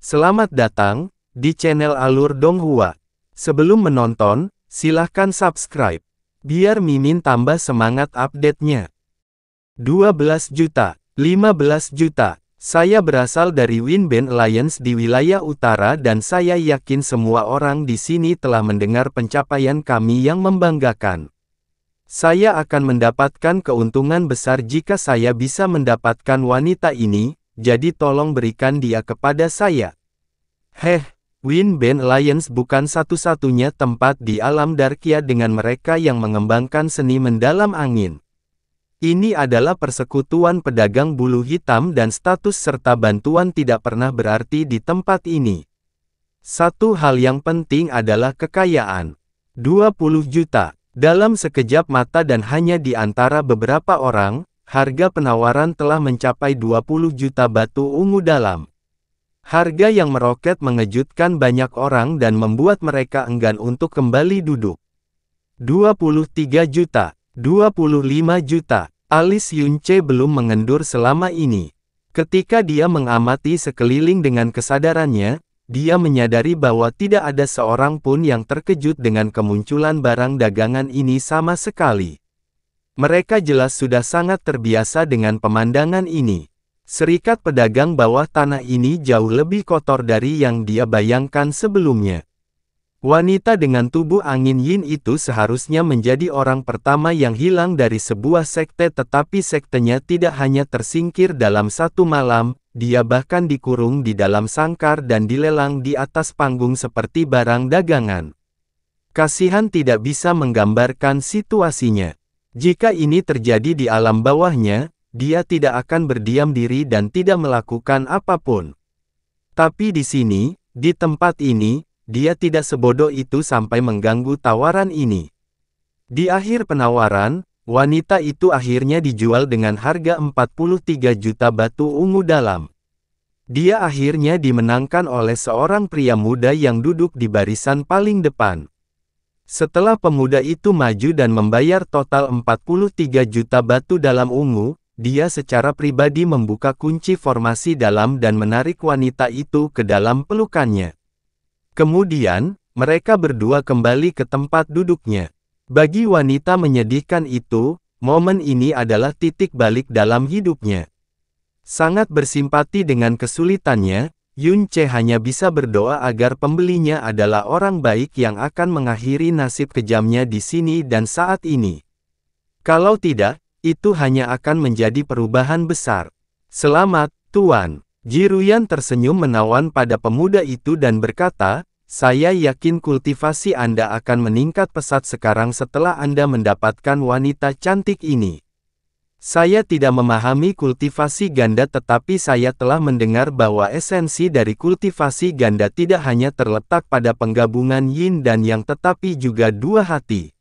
Selamat datang di channel Alur Donghua. Sebelum menonton, silahkan subscribe, biar Mimin tambah semangat update-nya. 12 juta, 15 juta. Saya berasal dari Win Band Alliance di wilayah utara dan saya yakin semua orang di sini telah mendengar pencapaian kami yang membanggakan. Saya akan mendapatkan keuntungan besar jika saya bisa mendapatkan wanita ini. Jadi tolong berikan dia kepada saya. Win Band Alliance bukan satu-satunya tempat di alam Darkia dengan mereka yang mengembangkan seni mendalam angin. Ini adalah persekutuan pedagang bulu hitam dan status serta bantuan tidak pernah berarti di tempat ini. Satu hal yang penting adalah kekayaan. 20 juta. Dalam sekejap mata dan hanya di antara beberapa orang, harga penawaran telah mencapai 20 juta batu ungu dalam. Harga yang meroket mengejutkan banyak orang dan membuat mereka enggan untuk kembali duduk. 23 juta, 25 juta. Alis Yunce belum mengendur selama ini. Ketika dia mengamati sekeliling dengan kesadarannya, dia menyadari bahwa tidak ada seorang pun yang terkejut dengan kemunculan barang dagangan ini sama sekali. Mereka jelas sudah sangat terbiasa dengan pemandangan ini. Serikat pedagang bawah tanah ini jauh lebih kotor dari yang dia bayangkan sebelumnya. Wanita dengan tubuh angin yin itu seharusnya menjadi orang pertama yang hilang dari sebuah sekte, tetapi sektenya tidak hanya tersingkir dalam satu malam, dia bahkan dikurung di dalam sangkar dan dilelang di atas panggung seperti barang dagangan. Kasihan tidak bisa menggambarkan situasinya. Jika ini terjadi di alam bawahnya, dia tidak akan berdiam diri dan tidak melakukan apapun. Tapi di sini, di tempat ini, dia tidak sebodoh itu sampai mengganggu tawaran ini. Di akhir penawaran, wanita itu akhirnya dijual dengan harga 43 juta batu ungu dalam. Dia akhirnya dimenangkan oleh seorang pria muda yang duduk di barisan paling depan. Setelah pemuda itu maju dan membayar total 43 juta batu dalam ungu, dia secara pribadi membuka kunci formasi dalam dan menarik wanita itu ke dalam pelukannya. Kemudian, mereka berdua kembali ke tempat duduknya. Bagi wanita menyedihkan itu, momen ini adalah titik balik dalam hidupnya. Sangat bersimpati dengan kesulitannya, Yunce hanya bisa berdoa agar pembelinya adalah orang baik yang akan mengakhiri nasib kejamnya di sini dan saat ini. Kalau tidak, itu hanya akan menjadi perubahan besar. Selamat, Tuan. Jiruyan tersenyum menawan pada pemuda itu dan berkata, saya yakin kultivasi Anda akan meningkat pesat sekarang setelah Anda mendapatkan wanita cantik ini. Saya tidak memahami kultivasi ganda, tetapi saya telah mendengar bahwa esensi dari kultivasi ganda tidak hanya terletak pada penggabungan yin dan yang tetapi juga dua hati.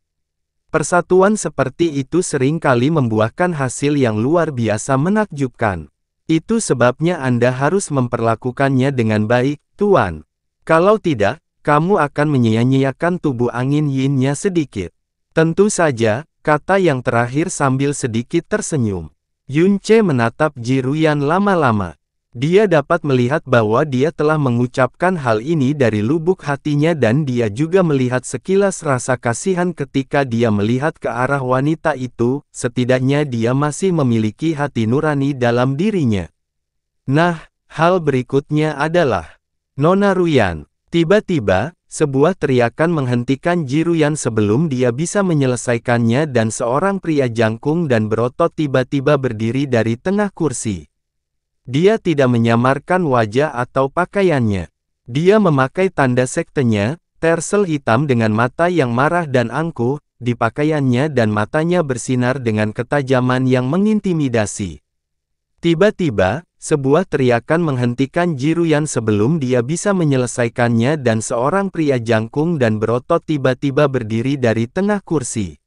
Persatuan seperti itu sering kali membuahkan hasil yang luar biasa menakjubkan. Itu sebabnya Anda harus memperlakukannya dengan baik, Tuan. Kalau tidak, kamu akan menyia-nyiakan tubuh angin yin-nya sedikit. Tentu saja, kata yang terakhir sambil sedikit tersenyum. Yunce menatap Jiruyan lama-lama. Dia dapat melihat bahwa dia telah mengucapkan hal ini dari lubuk hatinya dan dia juga melihat sekilas rasa kasihan ketika dia melihat ke arah wanita itu, setidaknya dia masih memiliki hati nurani dalam dirinya. Nah, hal berikutnya adalah Nona Ruyan. Tiba-tiba, sebuah teriakan menghentikan Jiruyan sebelum dia bisa menyelesaikannya dan seorang pria jangkung dan berotot tiba-tiba berdiri dari tengah kursi. Dia tidak menyamarkan wajah atau pakaiannya. Dia memakai tanda sektenya, tersel hitam dengan mata yang marah dan angkuh, di pakaiannya dan matanya bersinar dengan ketajaman yang mengintimidasi. Tiba-tiba, sebuah teriakan menghentikan Jiruyan sebelum dia bisa menyelesaikannya dan seorang pria jangkung dan berotot tiba-tiba berdiri dari tengah kursi.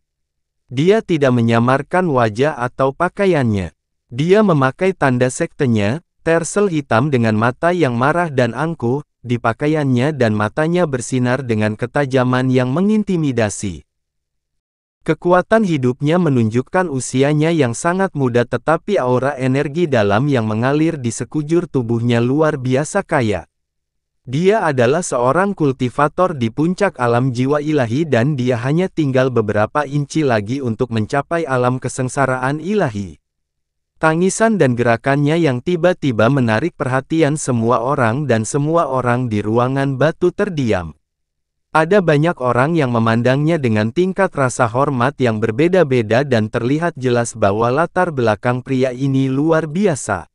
Dia tidak menyamarkan wajah atau pakaiannya. Dia memakai tanda sektenya, tersel hitam dengan mata yang marah dan angkuh, di pakaiannya dan matanya bersinar dengan ketajaman yang mengintimidasi. Kekuatan hidupnya menunjukkan usianya yang sangat muda, tetapi aura energi dalam yang mengalir di sekujur tubuhnya luar biasa kaya. Dia adalah seorang kultivator di puncak alam jiwa ilahi dan dia hanya tinggal beberapa inci lagi untuk mencapai alam kesengsaraan ilahi. Tangisan dan gerakannya yang tiba-tiba menarik perhatian semua orang dan semua orang di ruangan batu terdiam. Ada banyak orang yang memandangnya dengan tingkat rasa hormat yang berbeda-beda dan terlihat jelas bahwa latar belakang pria ini luar biasa.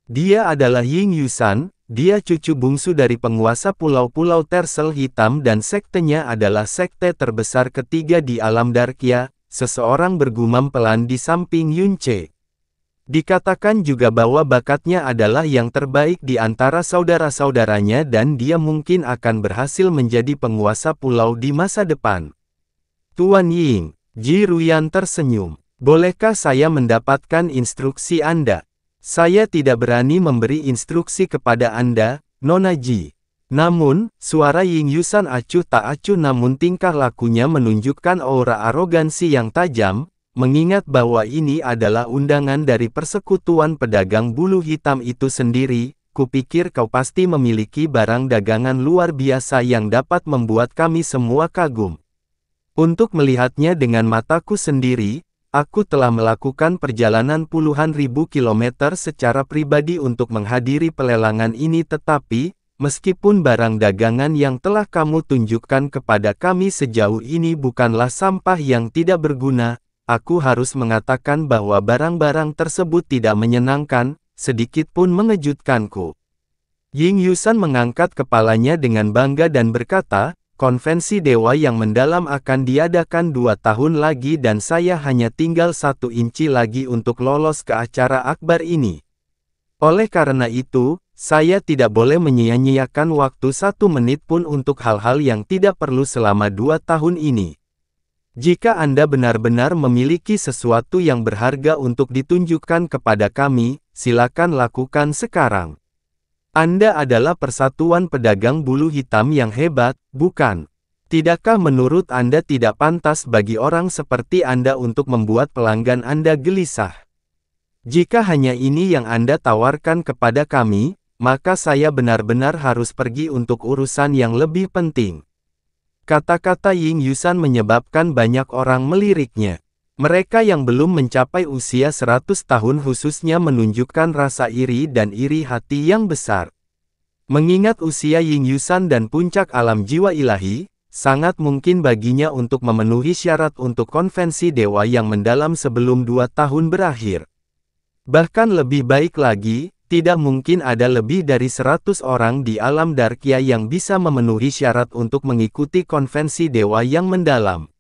Dia adalah Ying Yusan. Dia cucu bungsu dari penguasa pulau-pulau Tersel Hitam dan sektenya adalah sekte terbesar ketiga di alam Darkia, seseorang bergumam pelan di samping Yunce. Dikatakan juga bahwa bakatnya adalah yang terbaik di antara saudara-saudaranya dan dia mungkin akan berhasil menjadi penguasa pulau di masa depan. Tuan Ying, Ji Ruyan tersenyum. Bolehkah saya mendapatkan instruksi Anda? Saya tidak berani memberi instruksi kepada Anda, Nona Ji. Namun, suara Ying Yusan acuh tak acuh namun tingkah lakunya menunjukkan aura arogansi yang tajam, mengingat bahwa ini adalah undangan dari persekutuan pedagang bulu hitam itu sendiri. Kupikir kau pasti memiliki barang dagangan luar biasa yang dapat membuat kami semua kagum. Untuk melihatnya dengan mataku sendiri, aku telah melakukan perjalanan puluhan ribu kilometer secara pribadi untuk menghadiri pelelangan ini tetapi, meskipun barang dagangan yang telah kamu tunjukkan kepada kami sejauh ini bukanlah sampah yang tidak berguna, aku harus mengatakan bahwa barang-barang tersebut tidak menyenangkan, sedikit pun mengejutkanku. Ying Yusan mengangkat kepalanya dengan bangga dan berkata, konvensi dewa yang mendalam akan diadakan 2 tahun lagi dan saya hanya tinggal 1 inci lagi untuk lolos ke acara akbar ini. Oleh karena itu, saya tidak boleh menyia-nyiakan waktu 1 menit pun untuk hal-hal yang tidak perlu selama 2 tahun ini. Jika Anda benar-benar memiliki sesuatu yang berharga untuk ditunjukkan kepada kami, silakan lakukan sekarang. Anda adalah persatuan pedagang bulu hitam yang hebat, bukan? Tidakkah menurut Anda tidak pantas bagi orang seperti Anda untuk membuat pelanggan Anda gelisah? Jika hanya ini yang Anda tawarkan kepada kami, maka saya benar-benar harus pergi untuk urusan yang lebih penting. Kata-kata Ying Yusan menyebabkan banyak orang meliriknya. Mereka yang belum mencapai usia 100 tahun khususnya menunjukkan rasa iri dan iri hati yang besar. Mengingat usia Ying Yusan dan puncak alam jiwa ilahi, sangat mungkin baginya untuk memenuhi syarat untuk konvensi dewa yang mendalam sebelum 2 tahun berakhir. Bahkan lebih baik lagi, tidak mungkin ada lebih dari 100 orang di alam Darkia yang bisa memenuhi syarat untuk mengikuti konvensi dewa yang mendalam.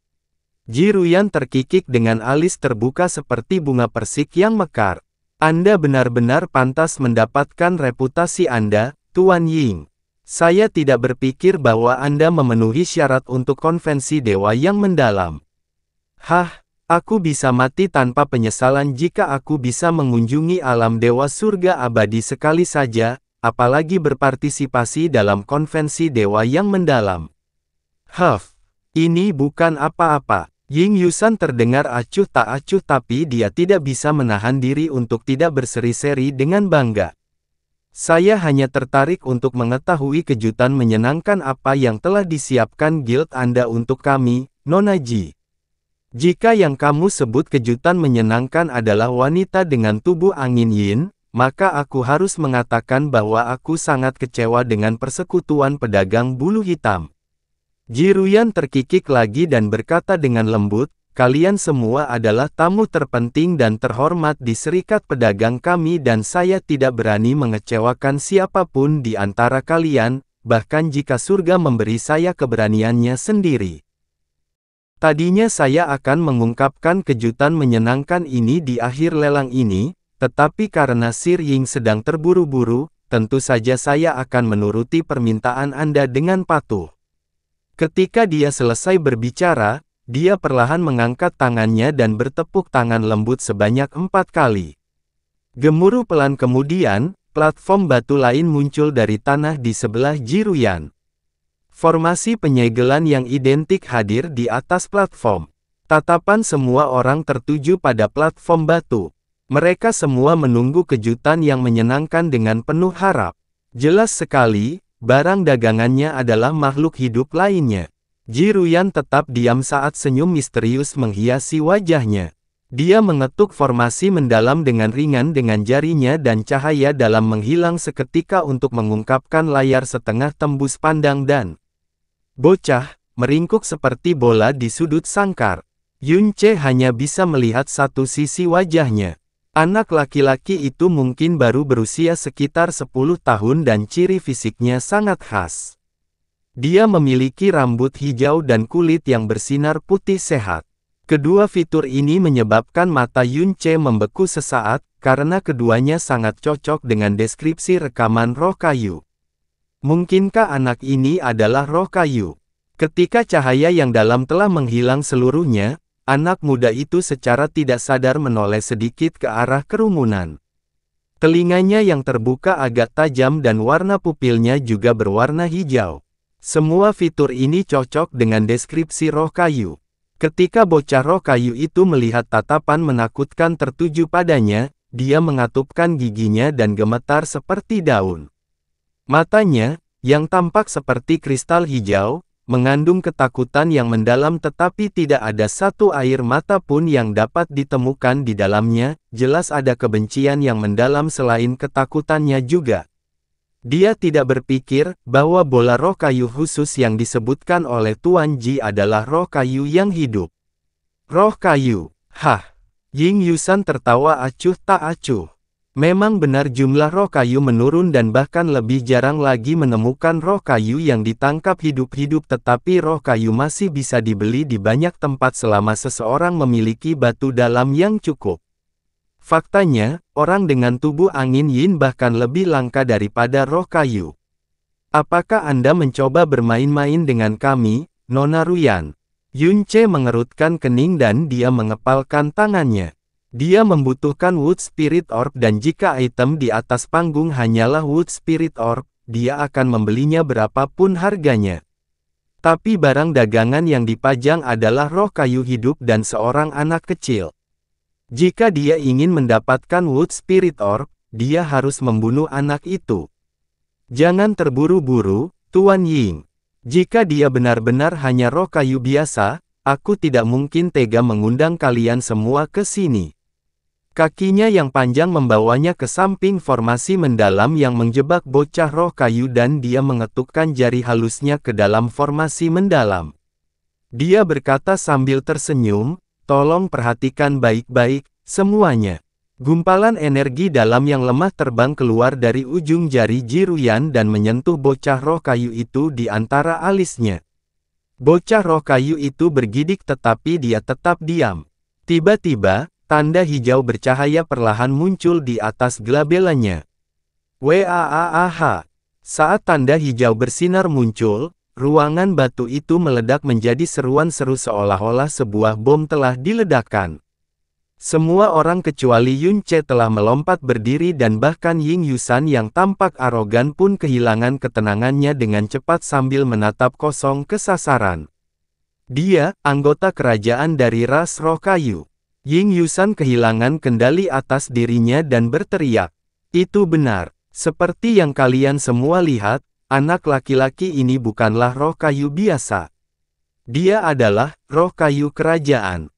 Ji Ruyan terkikik dengan alis terbuka seperti bunga persik yang mekar. Anda benar-benar pantas mendapatkan reputasi Anda, Tuan Ying. Saya tidak berpikir bahwa Anda memenuhi syarat untuk konvensi dewa yang mendalam. Hah, aku bisa mati tanpa penyesalan jika aku bisa mengunjungi alam dewa surga abadi sekali saja, apalagi berpartisipasi dalam konvensi dewa yang mendalam. Ini bukan apa-apa. Ying Yusan terdengar acuh tak acuh tapi dia tidak bisa menahan diri untuk tidak berseri-seri dengan bangga. Saya hanya tertarik untuk mengetahui kejutan menyenangkan apa yang telah disiapkan guild Anda untuk kami, Nona Ji. Jika yang kamu sebut kejutan menyenangkan adalah wanita dengan tubuh angin yin, maka aku harus mengatakan bahwa aku sangat kecewa dengan persekutuan pedagang bulu hitam. Ji Ruyan terkikik lagi dan berkata dengan lembut, kalian semua adalah tamu terpenting dan terhormat di serikat pedagang kami dan saya tidak berani mengecewakan siapapun di antara kalian, bahkan jika surga memberi saya keberaniannya sendiri. Tadinya saya akan mengungkapkan kejutan menyenangkan ini di akhir lelang ini, tetapi karena Sir Ying sedang terburu-buru, tentu saja saya akan menuruti permintaan Anda dengan patuh. Ketika dia selesai berbicara, dia perlahan mengangkat tangannya dan bertepuk tangan lembut sebanyak 4 kali. Gemuruh pelan kemudian, platform batu lain muncul dari tanah di sebelah Ji Ruyan. Formasi penyegelan yang identik hadir di atas platform. Tatapan semua orang tertuju pada platform batu. Mereka semua menunggu kejutan yang menyenangkan dengan penuh harap. Jelas sekali, barang dagangannya adalah makhluk hidup lainnya. Ji Ruyan tetap diam saat senyum misterius menghiasi wajahnya. Dia mengetuk formasi mendalam dengan ringan dengan jarinya dan cahaya dalam menghilang seketika untuk mengungkapkan layar setengah tembus pandang dan bocah, meringkuk seperti bola di sudut sangkar. Yun Ce hanya bisa melihat satu sisi wajahnya. Anak laki-laki itu mungkin baru berusia sekitar 10 tahun dan ciri fisiknya sangat khas. Dia memiliki rambut hijau dan kulit yang bersinar putih sehat. Kedua fitur ini menyebabkan mata Yun Ce membeku sesaat, karena keduanya sangat cocok dengan deskripsi rekaman roh kayu. Mungkinkah anak ini adalah roh kayu? Ketika cahaya yang dalam telah menghilang seluruhnya, anak muda itu secara tidak sadar menoleh sedikit ke arah kerumunan. Telinganya yang terbuka agak tajam dan warna pupilnya juga berwarna hijau. Semua fitur ini cocok dengan deskripsi roh kayu. Ketika bocah roh kayu itu melihat tatapan menakutkan tertuju padanya, dia mengatupkan giginya dan gemetar seperti daun. Matanya, yang tampak seperti kristal hijau, mengandung ketakutan yang mendalam tetapi tidak ada satu air mata pun yang dapat ditemukan di dalamnya, jelas ada kebencian yang mendalam selain ketakutannya juga. Dia tidak berpikir bahwa bola roh kayu khusus yang disebutkan oleh Tuan Ji adalah roh kayu yang hidup. Roh kayu, hah? Ying Yusan tertawa acuh tak acuh. Memang benar jumlah roh kayu menurun dan bahkan lebih jarang lagi menemukan roh kayu yang ditangkap hidup-hidup tetapi roh kayu masih bisa dibeli di banyak tempat selama seseorang memiliki batu dalam yang cukup. Faktanya, orang dengan tubuh angin yin bahkan lebih langka daripada roh kayu. Apakah Anda mencoba bermain-main dengan kami, Nona Ruyan? Yun Ce mengerutkan kening dan dia mengepalkan tangannya. Dia membutuhkan Wood Spirit Orb dan jika item di atas panggung hanyalah Wood Spirit Orb, dia akan membelinya berapapun harganya. Tapi barang dagangan yang dipajang adalah roh kayu hidup dan seorang anak kecil. Jika dia ingin mendapatkan Wood Spirit Orb, dia harus membunuh anak itu. Jangan terburu-buru, Tuan Ying. Jika dia benar-benar hanya roh kayu biasa, aku tidak mungkin tega mengundang kalian semua ke sini. Kakinya yang panjang membawanya ke samping formasi mendalam yang menjebak bocah roh kayu dan dia mengetukkan jari halusnya ke dalam formasi mendalam. Dia berkata sambil tersenyum, tolong perhatikan baik-baik, semuanya. Gumpalan energi dalam yang lemah terbang keluar dari ujung jari Ji Ruyan dan menyentuh bocah roh kayu itu di antara alisnya. Bocah roh kayu itu bergidik tetapi dia tetap diam. Tiba-tiba, tanda hijau bercahaya perlahan muncul di atas glabelanya. Waaah! Saat tanda hijau bersinar muncul, ruangan batu itu meledak menjadi seruan seru seolah-olah sebuah bom telah diledakkan. Semua orang kecuali Yun Ce telah melompat berdiri dan bahkan Ying Yusan yang tampak arogan pun kehilangan ketenangannya dengan cepat sambil menatap kosong ke sasaran. Dia, anggota kerajaan dari ras roh kayu. Ying Yusan kehilangan kendali atas dirinya dan berteriak. Itu benar. Seperti yang kalian semua lihat, anak laki-laki ini bukanlah roh kayu biasa. Dia adalah roh kayu kerajaan.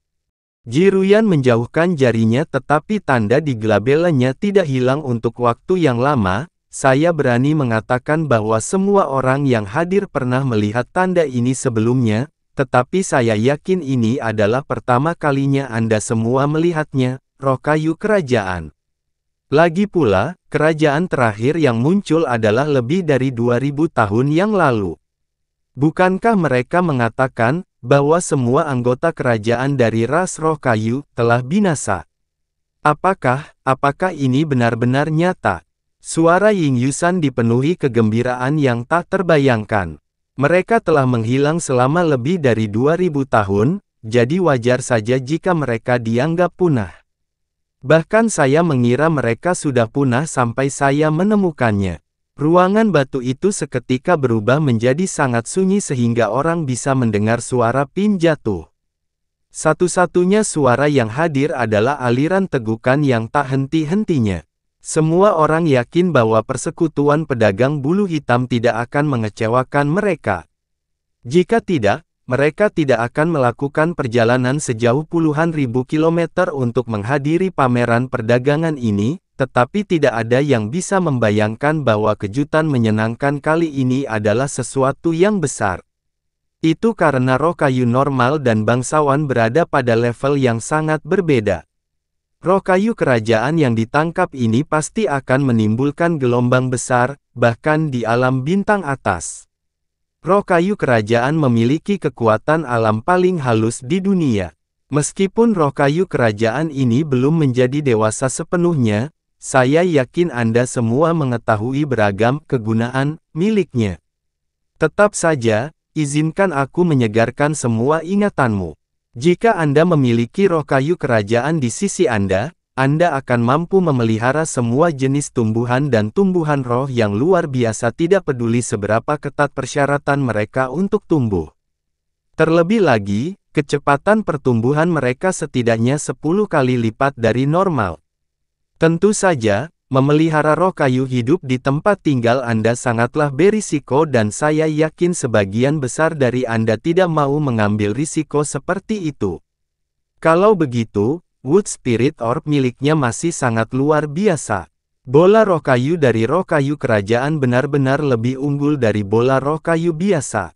Ji Ruyan menjauhkan jarinya tetapi tanda di glabelanya tidak hilang untuk waktu yang lama. Saya berani mengatakan bahwa semua orang yang hadir pernah melihat tanda ini sebelumnya, tetapi saya yakin ini adalah pertama kalinya Anda semua melihatnya, roh kayu kerajaan. Lagi pula, kerajaan terakhir yang muncul adalah lebih dari 2000 tahun yang lalu. Bukankah mereka mengatakan bahwa semua anggota kerajaan dari ras roh kayu telah binasa? Apakah ini benar-benar nyata? Suara Ying Yusan dipenuhi kegembiraan yang tak terbayangkan. Mereka telah menghilang selama lebih dari 2000 tahun, jadi wajar saja jika mereka dianggap punah. Bahkan saya mengira mereka sudah punah sampai saya menemukannya. Ruangan batu itu seketika berubah menjadi sangat sunyi sehingga orang bisa mendengar suara pin jatuh. Satu-satunya suara yang hadir adalah aliran tegukan yang tak henti-hentinya. Semua orang yakin bahwa persekutuan pedagang bulu hitam tidak akan mengecewakan mereka. Jika tidak, mereka tidak akan melakukan perjalanan sejauh puluhan ribu kilometer untuk menghadiri pameran perdagangan ini, tetapi tidak ada yang bisa membayangkan bahwa kejutan menyenangkan kali ini adalah sesuatu yang besar. Itu karena roh kayu normal dan bangsawan berada pada level yang sangat berbeda. Roh kayu kerajaan yang ditangkap ini pasti akan menimbulkan gelombang besar, bahkan di alam bintang atas. Roh kayu kerajaan memiliki kekuatan alam paling halus di dunia. Meskipun roh kayu kerajaan ini belum menjadi dewasa sepenuhnya, saya yakin Anda semua mengetahui beragam kegunaan miliknya. Tetap saja, izinkan aku menyegarkan semua ingatanmu. Jika Anda memiliki roh kayu kerajaan di sisi Anda akan mampu memelihara semua jenis tumbuhan dan tumbuhan roh yang luar biasa tidak peduli seberapa ketat persyaratan mereka untuk tumbuh. Terlebih lagi, kecepatan pertumbuhan mereka setidaknya 10 kali lipat dari normal. Tentu saja, memelihara roh kayu hidup di tempat tinggal Anda sangatlah berisiko dan saya yakin sebagian besar dari Anda tidak mau mengambil risiko seperti itu. Kalau begitu, Wood Spirit Orb miliknya masih sangat luar biasa. Bola roh kayu dari roh kayu kerajaan benar-benar lebih unggul dari bola roh kayu biasa.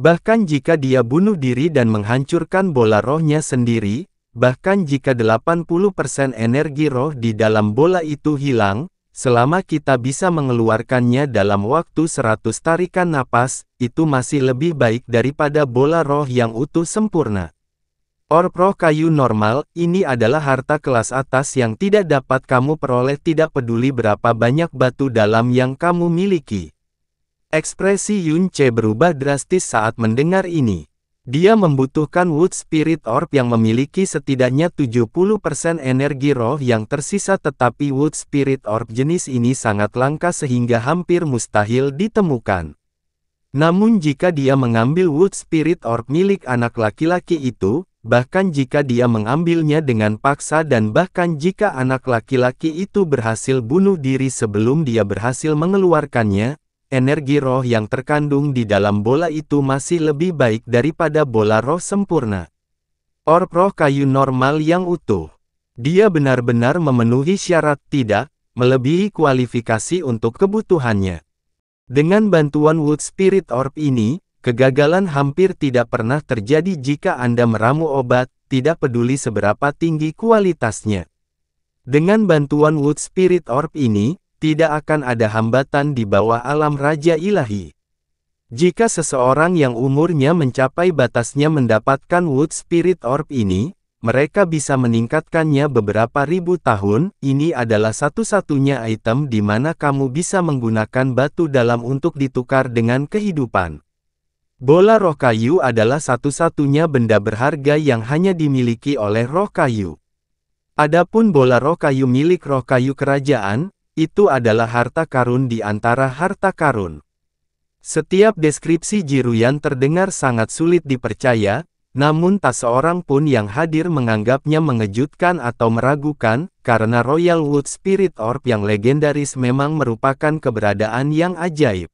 Bahkan jika dia bunuh diri dan menghancurkan bola rohnya sendiri, bahkan jika 80% energi roh di dalam bola itu hilang, selama kita bisa mengeluarkannya dalam waktu 100 tarikan napas, itu masih lebih baik daripada bola roh yang utuh sempurna. Orb roh kayu normal, ini adalah harta kelas atas yang tidak dapat kamu peroleh tidak peduli berapa banyak batu dalam yang kamu miliki. Ekspresi Yun Ce berubah drastis saat mendengar ini. Dia membutuhkan Wood Spirit Orb yang memiliki setidaknya 70% energi roh yang tersisa tetapi Wood Spirit Orb jenis ini sangat langka sehingga hampir mustahil ditemukan. Namun jika dia mengambil Wood Spirit Orb milik anak laki-laki itu, bahkan jika dia mengambilnya dengan paksa dan bahkan jika anak laki-laki itu berhasil bunuh diri sebelum dia berhasil mengeluarkannya, energi roh yang terkandung di dalam bola itu masih lebih baik daripada bola roh sempurna. Orb roh kayu normal yang utuh. Dia benar-benar memenuhi syarat tidak melebihi kualifikasi untuk kebutuhannya. Dengan bantuan Wood Spirit Orb ini, kegagalan hampir tidak pernah terjadi jika Anda meramu obat, tidak peduli seberapa tinggi kualitasnya. Dengan bantuan Wood Spirit Orb ini, tidak akan ada hambatan di bawah alam Raja Ilahi. Jika seseorang yang umurnya mencapai batasnya mendapatkan Wood Spirit Orb ini, mereka bisa meningkatkannya beberapa ribu tahun. Ini adalah satu-satunya item di mana kamu bisa menggunakan batu dalam untuk ditukar dengan kehidupan. Bola roh kayu adalah satu-satunya benda berharga yang hanya dimiliki oleh roh kayu. Adapun bola roh kayu milik roh kayu kerajaan, itu adalah harta karun di antara harta karun. Setiap deskripsi Jiruyan terdengar sangat sulit dipercaya, namun tak seorang pun yang hadir menganggapnya mengejutkan atau meragukan, karena Royal Wood Spirit Orb yang legendaris memang merupakan keberadaan yang ajaib.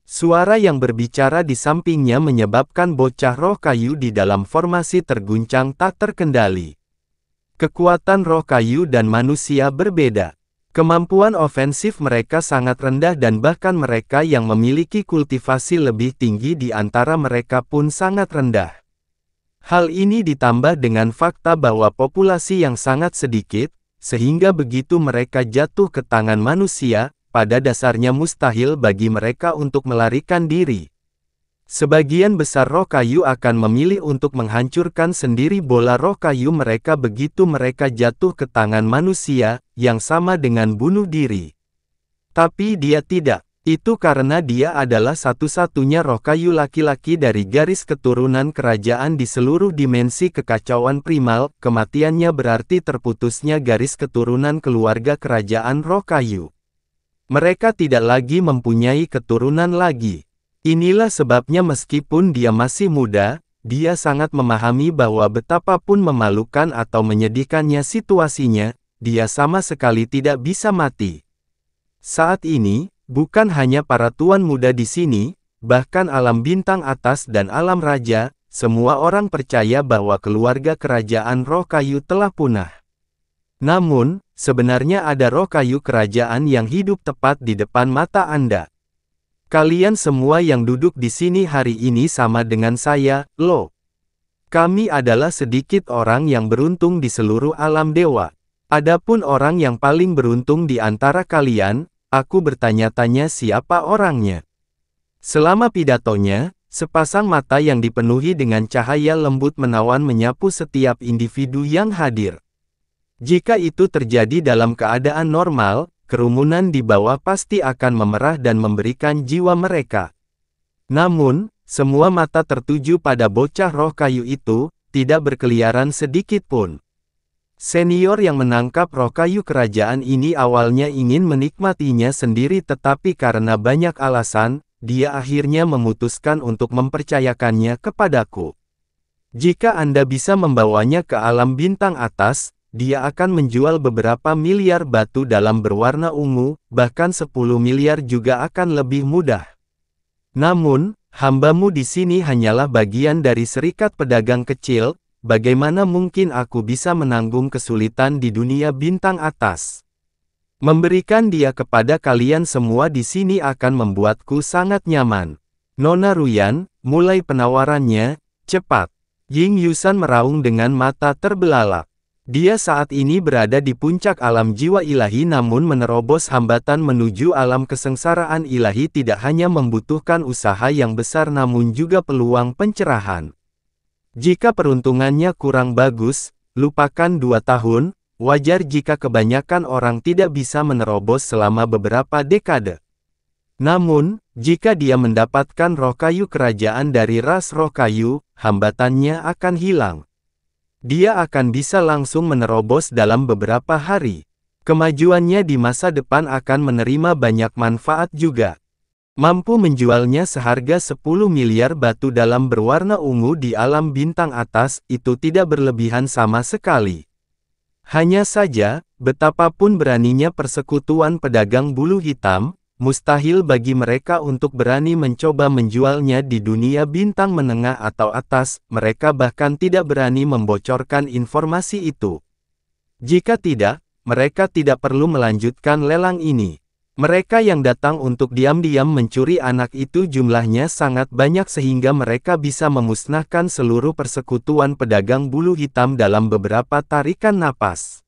Suara yang berbicara di sampingnya menyebabkan bocah roh kayu di dalam formasi terguncang tak terkendali. Kekuatan roh kayu dan manusia berbeda. Kemampuan ofensif mereka sangat rendah dan bahkan mereka yang memiliki kultivasi lebih tinggi di antara mereka pun sangat rendah. Hal ini ditambah dengan fakta bahwa populasi yang sangat sedikit, sehingga begitu mereka jatuh ke tangan manusia, pada dasarnya mustahil bagi mereka untuk melarikan diri. Sebagian besar roh kayu akan memilih untuk menghancurkan sendiri bola roh kayu mereka begitu mereka jatuh ke tangan manusia, yang sama dengan bunuh diri. Tapi dia tidak. Itu karena dia adalah satu-satunya roh kayu laki-laki dari garis keturunan kerajaan di seluruh dimensi kekacauan primal. Kematiannya berarti terputusnya garis keturunan keluarga kerajaan roh kayu. Mereka tidak lagi mempunyai keturunan lagi. Inilah sebabnya meskipun dia masih muda, dia sangat memahami bahwa betapapun memalukan atau menyedihkannya situasinya, dia sama sekali tidak bisa mati. Saat ini, bukan hanya para tuan muda di sini, bahkan alam bintang atas dan alam raja, semua orang percaya bahwa keluarga kerajaan roh kayu telah punah. Namun, sebenarnya ada roh kayu kerajaan yang hidup tepat di depan mata Anda. Kalian semua yang duduk di sini hari ini sama dengan saya, loh. Kami adalah sedikit orang yang beruntung di seluruh alam dewa. Adapun orang yang paling beruntung di antara kalian, aku bertanya-tanya siapa orangnya. Selama pidatonya, sepasang mata yang dipenuhi dengan cahaya lembut menawan menyapu setiap individu yang hadir. Jika itu terjadi dalam keadaan normal, kerumunan di bawah pasti akan memerah dan memberikan jiwa mereka. Namun, semua mata tertuju pada bocah roh kayu itu, tidak berkeliaran sedikit pun. Senior yang menangkap roh kayu kerajaan ini awalnya ingin menikmatinya sendiri tetapi karena banyak alasan, dia akhirnya memutuskan untuk mempercayakannya kepadaku. Jika Anda bisa membawanya ke alam bintang atas, dia akan menjual beberapa miliar batu dalam berwarna ungu, bahkan 10 miliar juga akan lebih mudah. Namun, hambamu di sini hanyalah bagian dari serikat pedagang kecil, bagaimana mungkin aku bisa menanggung kesulitan di dunia bintang atas? Memberikan dia kepada kalian semua di sini akan membuatku sangat nyaman. Nona Ruyan, mulai penawarannya, cepat. Ying Yusan meraung dengan mata terbelalak. Dia saat ini berada di puncak alam jiwa ilahi namun menerobos hambatan menuju alam kesengsaraan ilahi tidak hanya membutuhkan usaha yang besar namun juga peluang pencerahan. Jika peruntungannya kurang bagus, lupakan 2 tahun, wajar jika kebanyakan orang tidak bisa menerobos selama beberapa dekade. Namun, jika dia mendapatkan roh kayu kerajaan dari ras roh kayu, hambatannya akan hilang. Dia akan bisa langsung menerobos dalam beberapa hari. Kemajuannya di masa depan akan menerima banyak manfaat juga. Mampu menjualnya seharga 10 miliar batu dalam berwarna ungu di alam bintang atas, itu tidak berlebihan sama sekali. Hanya saja, betapapun beraninya persekutuan pedagang bulu hitam, mustahil bagi mereka untuk berani mencoba menjualnya di dunia bintang menengah atau atas, mereka bahkan tidak berani membocorkan informasi itu. Jika tidak, mereka tidak perlu melanjutkan lelang ini. Mereka yang datang untuk diam-diam mencuri anak itu jumlahnya sangat banyak sehingga mereka bisa memusnahkan seluruh persekutuan pedagang bulu hitam dalam beberapa tarikan napas.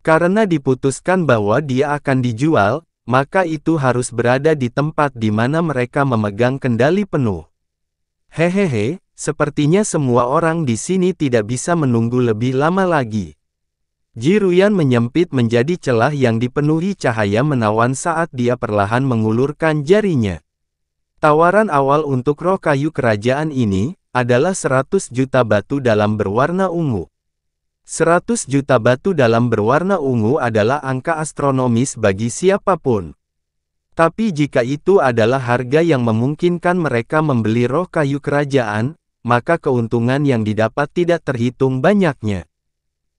Karena diputuskan bahwa dia akan dijual, maka itu harus berada di tempat di mana mereka memegang kendali penuh. Hehehe, sepertinya semua orang di sini tidak bisa menunggu lebih lama lagi. Ji Ruyan menyempit menjadi celah yang dipenuhi cahaya menawan saat dia perlahan mengulurkan jarinya. Tawaran awal untuk roh kayu kerajaan ini, adalah 100 juta batu dalam berwarna ungu. 100 juta batu dalam berwarna ungu adalah angka astronomis bagi siapapun. Tapi jika itu adalah harga yang memungkinkan mereka membeli roh kayu kerajaan, maka keuntungan yang didapat tidak terhitung banyaknya.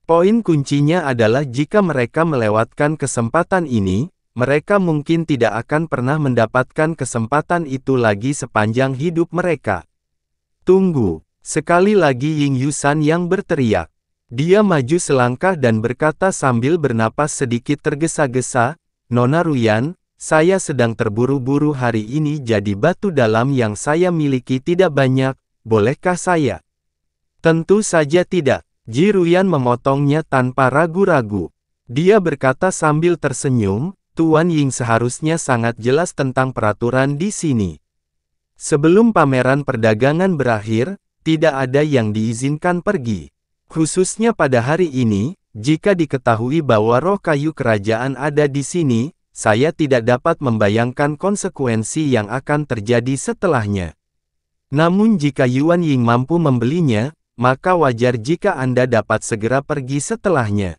Poin kuncinya adalah jika mereka melewatkan kesempatan ini, mereka mungkin tidak akan pernah mendapatkan kesempatan itu lagi sepanjang hidup mereka. Tunggu, sekali lagi Ying Yusan yang berteriak. Dia maju selangkah dan berkata sambil bernapas sedikit tergesa-gesa, Nona Ruyan, saya sedang terburu-buru hari ini jadi batu dalam yang saya miliki tidak banyak, bolehkah saya? Tentu saja tidak. Ji Ruyan memotongnya tanpa ragu-ragu. Dia berkata sambil tersenyum, Tuan Ying seharusnya sangat jelas tentang peraturan di sini. Sebelum pameran perdagangan berakhir, tidak ada yang diizinkan pergi. Khususnya pada hari ini, jika diketahui bahwa roh kayu kerajaan ada di sini, saya tidak dapat membayangkan konsekuensi yang akan terjadi setelahnya. Namun jika Yuan Ying mampu membelinya, maka wajar jika Anda dapat segera pergi setelahnya.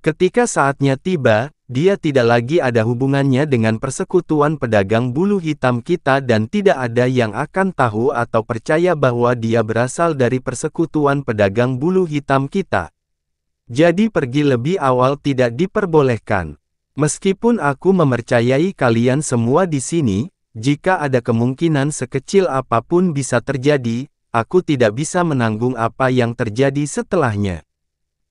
Ketika saatnya tiba, dia tidak lagi ada hubungannya dengan persekutuan pedagang bulu hitam kita dan tidak ada yang akan tahu atau percaya bahwa dia berasal dari persekutuan pedagang bulu hitam kita. Jadi pergi lebih awal tidak diperbolehkan. Meskipun aku mempercayai kalian semua di sini, jika ada kemungkinan sekecil apapun bisa terjadi, aku tidak bisa menanggung apa yang terjadi setelahnya.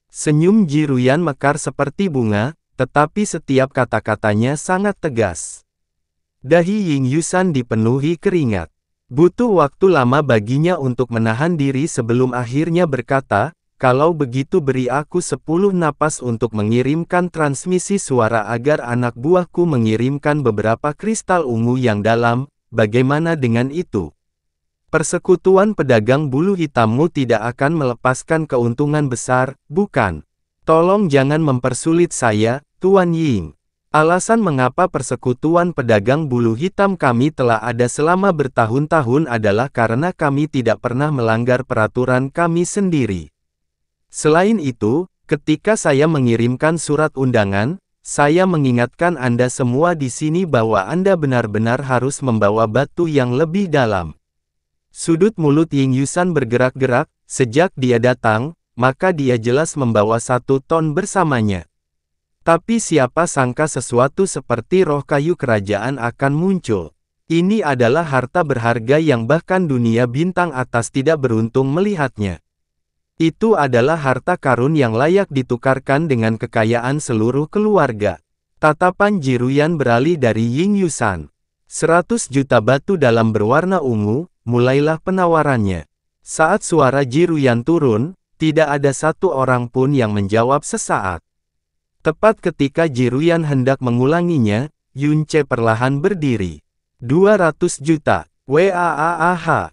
Senyum Jiruyan mekar seperti bunga, tetapi setiap kata-katanya sangat tegas. Dahi Ying Yusan dipenuhi keringat. Butuh waktu lama baginya untuk menahan diri sebelum akhirnya berkata, kalau begitu beri aku 10 napas untuk mengirimkan transmisi suara agar anak buahku mengirimkan beberapa kristal ungu yang dalam, bagaimana dengan itu? Persekutuan pedagang bulu hitammu tidak akan melepaskan keuntungan besar, bukan? Tolong jangan mempersulit saya, Tuan Ying. Alasan mengapa persekutuan pedagang bulu hitam kami telah ada selama bertahun-tahun adalah karena kami tidak pernah melanggar peraturan kami sendiri. Selain itu, ketika saya mengirimkan surat undangan, saya mengingatkan Anda semua di sini bahwa Anda benar-benar harus membawa batu yang lebih dalam. Sudut mulut Ying Yusan bergerak-gerak, sejak dia datang, maka dia jelas membawa 1 ton bersamanya. Tapi siapa sangka sesuatu seperti roh kayu kerajaan akan muncul. Ini adalah harta berharga yang bahkan dunia bintang atas tidak beruntung melihatnya. Itu adalah harta karun yang layak ditukarkan dengan kekayaan seluruh keluarga. Tatapan Jiruyan beralih dari Ying Yusan. 100 juta batu dalam berwarna ungu, mulailah penawarannya. Saat suara Jiruyan turun, tidak ada satu orang pun yang menjawab sesaat. Tepat ketika Jiruyan hendak mengulanginya, Yunce perlahan berdiri. 200 juta, WAAAH.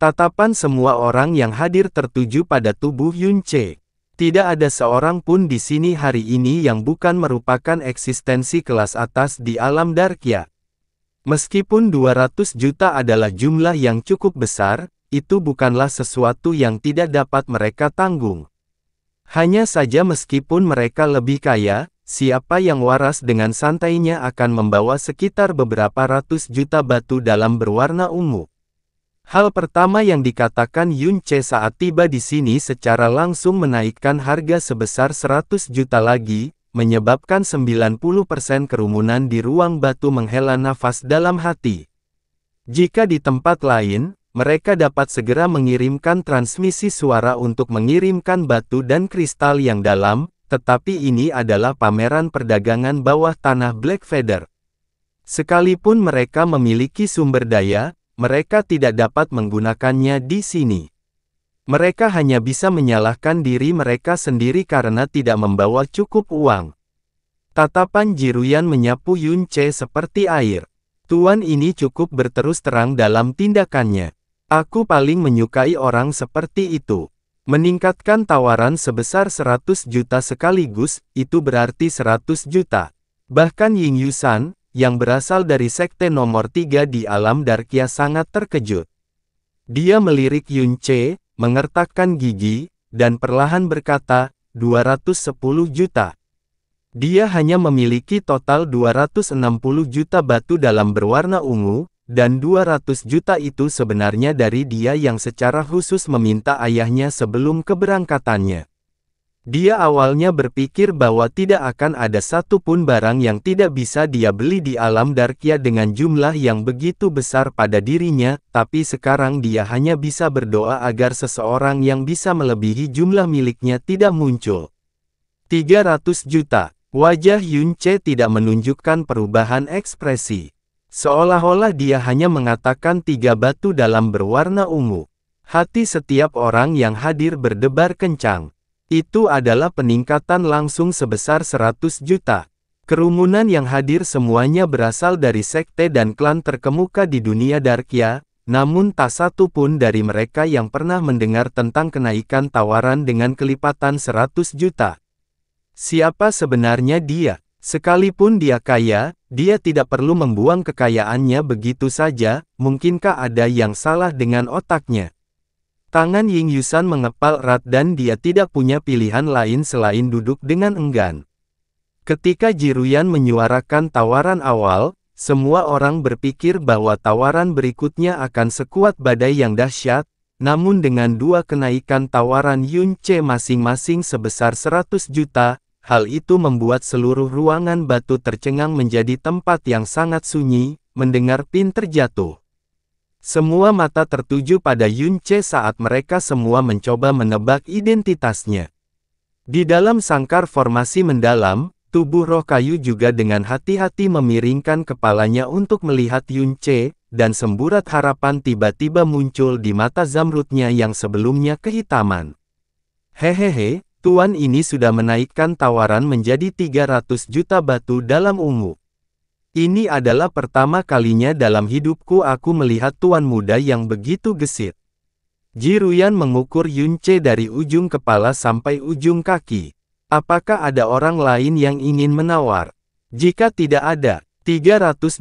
Tatapan semua orang yang hadir tertuju pada tubuh Yunce. Tidak ada seorang pun di sini hari ini yang bukan merupakan eksistensi kelas atas di alam Darkya. Meskipun 200 juta adalah jumlah yang cukup besar, itu bukanlah sesuatu yang tidak dapat mereka tanggung. Hanya saja meskipun mereka lebih kaya, siapa yang waras dengan santainya akan membawa sekitar beberapa ratus juta batu dalam berwarna ungu. Hal pertama yang dikatakan Yunce saat tiba di sini secara langsung menaikkan harga sebesar 100 juta lagi, menyebabkan 90% kerumunan di ruang batu menghela nafas dalam hati. Jika di tempat lain, mereka dapat segera mengirimkan transmisi suara untuk mengirimkan batu dan kristal yang dalam, tetapi ini adalah pameran perdagangan bawah tanah Blackfeather. Sekalipun mereka memiliki sumber daya, mereka tidak dapat menggunakannya di sini. Mereka hanya bisa menyalahkan diri mereka sendiri karena tidak membawa cukup uang. Tatapan Jiruyan menyapu Yunce seperti air. Tuan ini cukup berterus terang dalam tindakannya. Aku paling menyukai orang seperti itu. Meningkatkan tawaran sebesar 100 juta sekaligus, itu berarti 100 juta. Bahkan Ying Yusan, yang berasal dari sekte nomor 3 di alam Darkya sangat terkejut. Dia melirik Yunce, mengertakkan gigi, dan perlahan berkata, 210 juta. Dia hanya memiliki total 260 juta batu dalam berwarna ungu, dan 200 juta itu sebenarnya dari dia yang secara khusus meminta ayahnya sebelum keberangkatannya. Dia awalnya berpikir bahwa tidak akan ada satu pun barang yang tidak bisa dia beli di alam Darkya dengan jumlah yang begitu besar pada dirinya, tapi sekarang dia hanya bisa berdoa agar seseorang yang bisa melebihi jumlah miliknya tidak muncul. 300 juta. Wajah Yunce tidak menunjukkan perubahan ekspresi. Seolah-olah dia hanya mengatakan 3 batu dalam berwarna ungu. Hati setiap orang yang hadir berdebar kencang. Itu adalah peningkatan langsung sebesar 100 juta. Kerumunan yang hadir semuanya berasal dari sekte dan klan terkemuka di dunia Darkya, namun tak satu pun dari mereka yang pernah mendengar tentang kenaikan tawaran dengan kelipatan 100 juta. Siapa sebenarnya dia? Sekalipun dia kaya, dia tidak perlu membuang kekayaannya begitu saja, mungkinkah ada yang salah dengan otaknya? Tangan Ying Yusan mengepal erat dan dia tidak punya pilihan lain selain duduk dengan enggan. Ketika Jiruyan menyuarakan tawaran awal, semua orang berpikir bahwa tawaran berikutnya akan sekuat badai yang dahsyat, namun dengan dua kenaikan tawaran Yun Ce masing-masing sebesar 100 juta, hal itu membuat seluruh ruangan batu tercengang menjadi tempat yang sangat sunyi, mendengar pin terjatuh. Semua mata tertuju pada Yun Ce saat mereka semua mencoba menebak identitasnya. Di dalam sangkar formasi mendalam, tubuh roh kayu juga dengan hati-hati memiringkan kepalanya untuk melihat Yun Ce, dan semburat harapan tiba-tiba muncul di mata zamrudnya yang sebelumnya kehitaman. Hehehe, tuan ini sudah menaikkan tawaran menjadi 300 juta batu dalam ungu. Ini adalah pertama kalinya dalam hidupku aku melihat tuan muda yang begitu gesit. Ji Ruyan mengukur Yun Ce dari ujung kepala sampai ujung kaki. Apakah ada orang lain yang ingin menawar? Jika tidak ada, 320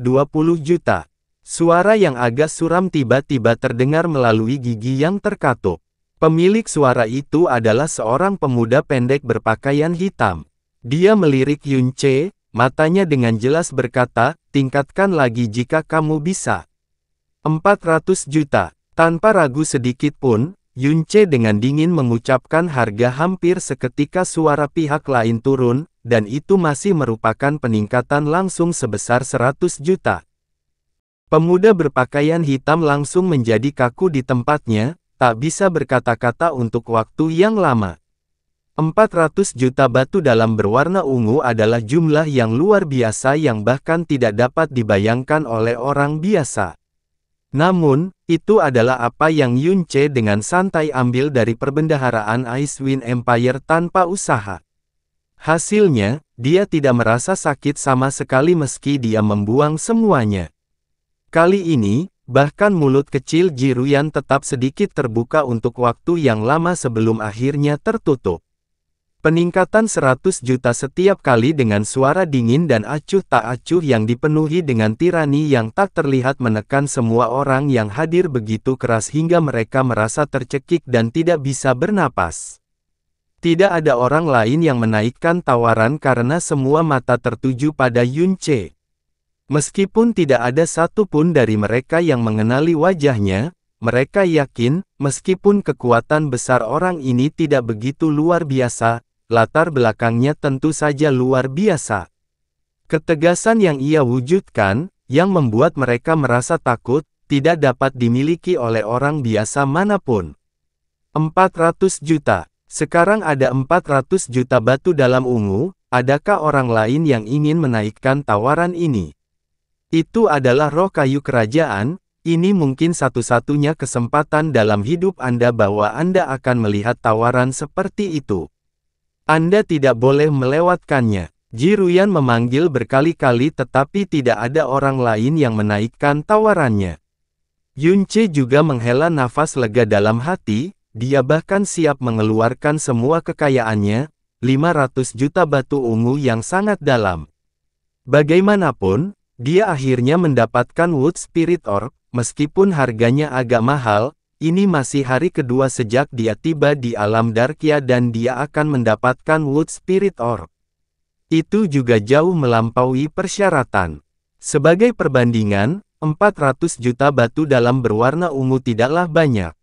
juta. Suara yang agak suram tiba-tiba terdengar melalui gigi yang terkatup. Pemilik suara itu adalah seorang pemuda pendek berpakaian hitam. Dia melirik Yun Ce. Matanya dengan jelas berkata, tingkatkan lagi jika kamu bisa. 400 juta. Tanpa ragu sedikit pun, Yun Ce dengan dingin mengucapkan harga hampir seketika suara pihak lain turun, dan itu masih merupakan peningkatan langsung sebesar 100 juta. Pemuda berpakaian hitam langsung menjadi kaku di tempatnya, tak bisa berkata-kata untuk waktu yang lama. 400 juta batu dalam berwarna ungu adalah jumlah yang luar biasa yang bahkan tidak dapat dibayangkan oleh orang biasa. Namun, itu adalah apa yang Yun Ce dengan santai ambil dari perbendaharaan Icewind Empire tanpa usaha. Hasilnya, dia tidak merasa sakit sama sekali meski dia membuang semuanya. Kali ini, bahkan mulut kecil Ji Ruyan tetap sedikit terbuka untuk waktu yang lama sebelum akhirnya tertutup. Peningkatan 100 juta setiap kali dengan suara dingin dan acuh tak acuh yang dipenuhi dengan tirani yang tak terlihat menekan semua orang yang hadir begitu keras hingga mereka merasa tercekik dan tidak bisa bernapas. Tidak ada orang lain yang menaikkan tawaran karena semua mata tertuju pada Yun Ce. Meskipun tidak ada satu pun dari mereka yang mengenali wajahnya, mereka yakin, meskipun kekuatan besar orang ini tidak begitu luar biasa, latar belakangnya tentu saja luar biasa. Ketegasan yang ia wujudkan, yang membuat mereka merasa takut, tidak dapat dimiliki oleh orang biasa manapun. 400 juta. Sekarang ada 400 juta batu dalam ungu, adakah orang lain yang ingin menaikkan tawaran ini? Itu adalah roh kayu kerajaan, ini mungkin satu-satunya kesempatan dalam hidup Anda bahwa Anda akan melihat tawaran seperti itu. Anda tidak boleh melewatkannya. Ji Ruyan memanggil berkali-kali tetapi tidak ada orang lain yang menaikkan tawarannya. Yun Ce juga menghela nafas lega dalam hati, dia bahkan siap mengeluarkan semua kekayaannya, 500 juta batu ungu yang sangat dalam. Bagaimanapun, dia akhirnya mendapatkan Wood Spirit Orb, meskipun harganya agak mahal. Ini masih hari kedua sejak dia tiba di alam Darkia dan dia akan mendapatkan Wood Spirit Orb. Itu juga jauh melampaui persyaratan. Sebagai perbandingan, 400 juta batu dalam berwarna ungu tidaklah banyak.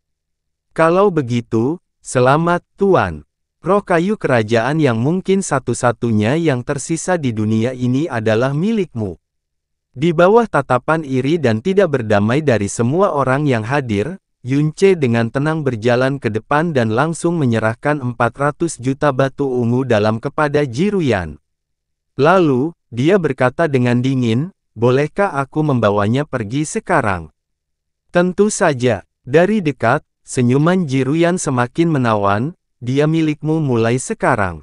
Kalau begitu, selamat Tuan. Roh kayu kerajaan yang mungkin satu-satunya yang tersisa di dunia ini adalah milikmu. Di bawah tatapan iri dan tidak berdamai dari semua orang yang hadir, Yun Ce dengan tenang berjalan ke depan dan langsung menyerahkan 400 juta batu ungu dalam kepada Ji Ruyan. Lalu, dia berkata dengan dingin, bolehkah aku membawanya pergi sekarang? Tentu saja. Dari dekat, senyuman Ji Ruyan semakin menawan, dia milikmu mulai sekarang.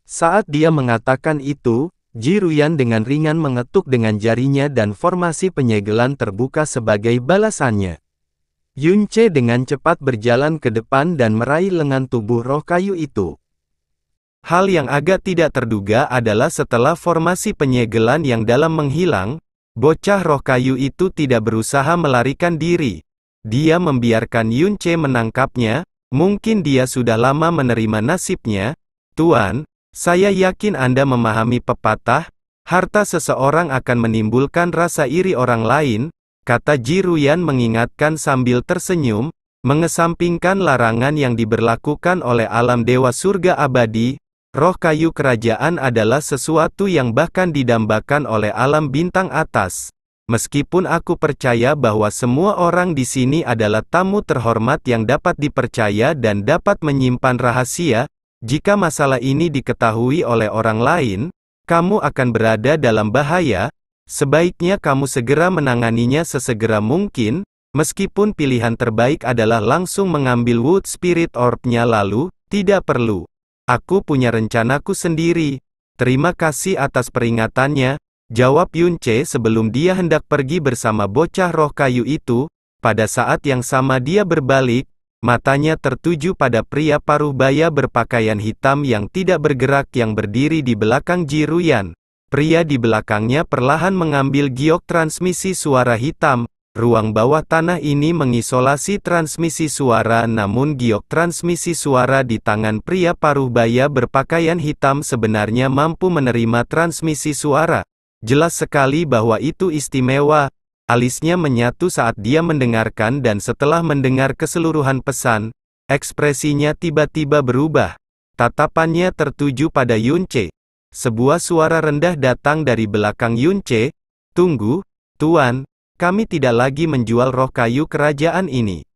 Saat dia mengatakan itu, Ji Ruyan dengan ringan mengetuk dengan jarinya dan formasi penyegelan terbuka sebagai balasannya. Yun Ce dengan cepat berjalan ke depan dan meraih lengan tubuh roh kayu itu. Hal yang agak tidak terduga adalah setelah formasi penyegelan yang dalam menghilang, bocah roh kayu itu tidak berusaha melarikan diri. Dia membiarkan Yun Ce menangkapnya, mungkin dia sudah lama menerima nasibnya. Tuan, saya yakin Anda memahami pepatah, harta seseorang akan menimbulkan rasa iri orang lain, kata Ji Ruyan mengingatkan sambil tersenyum. Mengesampingkan larangan yang diberlakukan oleh alam dewa surga abadi, roh kayu kerajaan adalah sesuatu yang bahkan didambakan oleh alam bintang atas. Meskipun aku percaya bahwa semua orang di sini adalah tamu terhormat yang dapat dipercaya dan dapat menyimpan rahasia, jika masalah ini diketahui oleh orang lain, kamu akan berada dalam bahaya. Sebaiknya kamu segera menanganinya sesegera mungkin. Meskipun pilihan terbaik adalah langsung mengambil Wood Spirit Orb-nya lalu, tidak perlu. Aku punya rencanaku sendiri. Terima kasih atas peringatannya, jawab Yunce sebelum dia hendak pergi bersama bocah roh kayu itu. Pada saat yang sama dia berbalik, matanya tertuju pada pria paruh baya berpakaian hitam yang tidak bergerak yang berdiri di belakang Jiruyan. Pria di belakangnya perlahan mengambil giok transmisi suara hitam. Ruang bawah tanah ini mengisolasi transmisi suara, namun giok transmisi suara di tangan pria paruh baya berpakaian hitam sebenarnya mampu menerima transmisi suara. Jelas sekali bahwa itu istimewa. Alisnya menyatu saat dia mendengarkan dan setelah mendengar keseluruhan pesan, ekspresinya tiba-tiba berubah. Tatapannya tertuju pada Yunce. Sebuah suara rendah datang dari belakang Yunce. Tunggu, Tuan. Kami tidak lagi menjual roh kayu kerajaan ini.